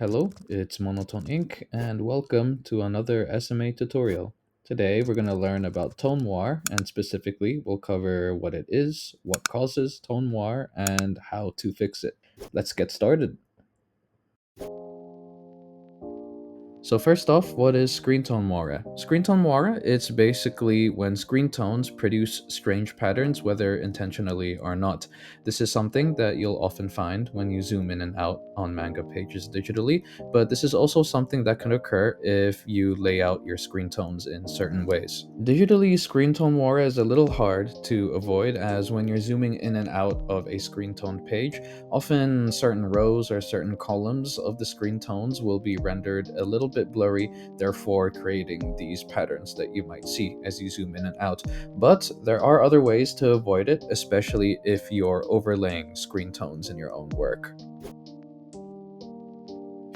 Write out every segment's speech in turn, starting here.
Hello, it's Monotone Inc. and welcome to another SMA tutorial. Today we're going to learn about tone noir, and specifically we'll cover what it is, what causes tone noir, and how to fix it. Let's get started. So first off, what is screen tone moire? Screen tone moire, it's basically when screen tones produce strange patterns, whether intentionally or not. This is something that you'll often find when you zoom in and out on manga pages digitally, but this is also something that can occur if you lay out your screen tones in certain ways. Digitally, screen tone moire is a little hard to avoid, as when you're zooming in and out of a screen toned page, often certain rows or certain columns of the screen tones will be rendered a little bit blurry, therefore creating these patterns that you might see as you zoom in and out. But there are other ways to avoid it, especially if you're overlaying screen tones in your own work.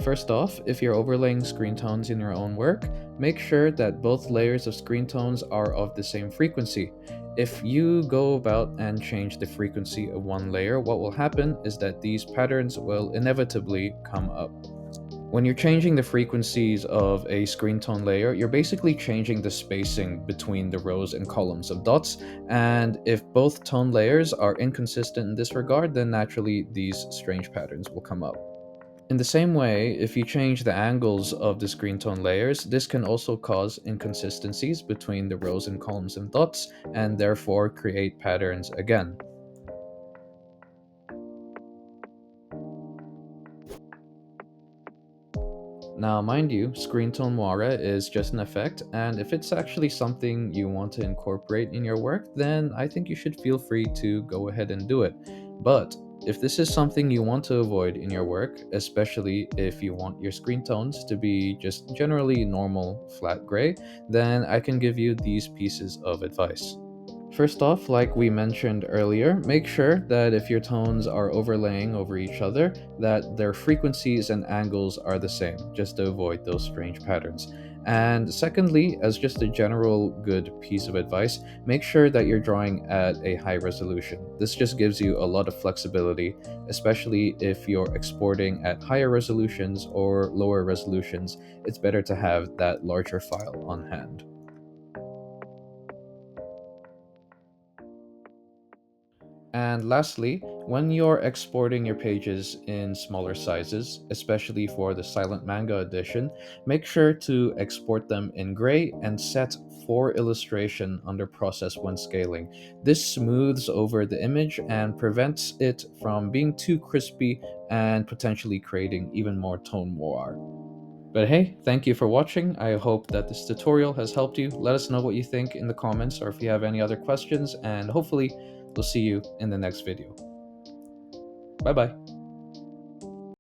First off, if you're overlaying screen tones in your own work, make sure that both layers of screen tones are of the same frequency. If you go about and change the frequency of one layer, what will happen is that these patterns will inevitably come up. When you're changing the frequencies of a screen tone layer, you're basically changing the spacing between the rows and columns of dots, and if both tone layers are inconsistent in this regard, then naturally these strange patterns will come up. In the same way, if you change the angles of the screen tone layers, this can also cause inconsistencies between the rows and columns and dots, and therefore create patterns again. Now, mind you, screen tone moire is just an effect, and if it's actually something you want to incorporate in your work, then I think you should feel free to go ahead and do it. But if this is something you want to avoid in your work, especially if you want your screen tones to be just generally normal flat gray, then I can give you these pieces of advice. First off, like we mentioned earlier, make sure that if your tones are overlaying over each other, that their frequencies and angles are the same, just to avoid those strange patterns. And secondly, as just a general good piece of advice, make sure that you're drawing at a high resolution. This just gives you a lot of flexibility, especially if you're exporting at higher resolutions or lower resolutions. It's better to have that larger file on hand. And lastly, when you're exporting your pages in smaller sizes, especially for the silent manga edition, make sure to export them in gray and set for illustration under process when scaling. This smooths over the image and prevents it from being too crispy and potentially creating even more tone noir. But hey, thank you for watching. I hope that this tutorial has helped you. Let us know what you think in the comments or if you have any other questions, and hopefully we'll see you in the next video. Bye bye.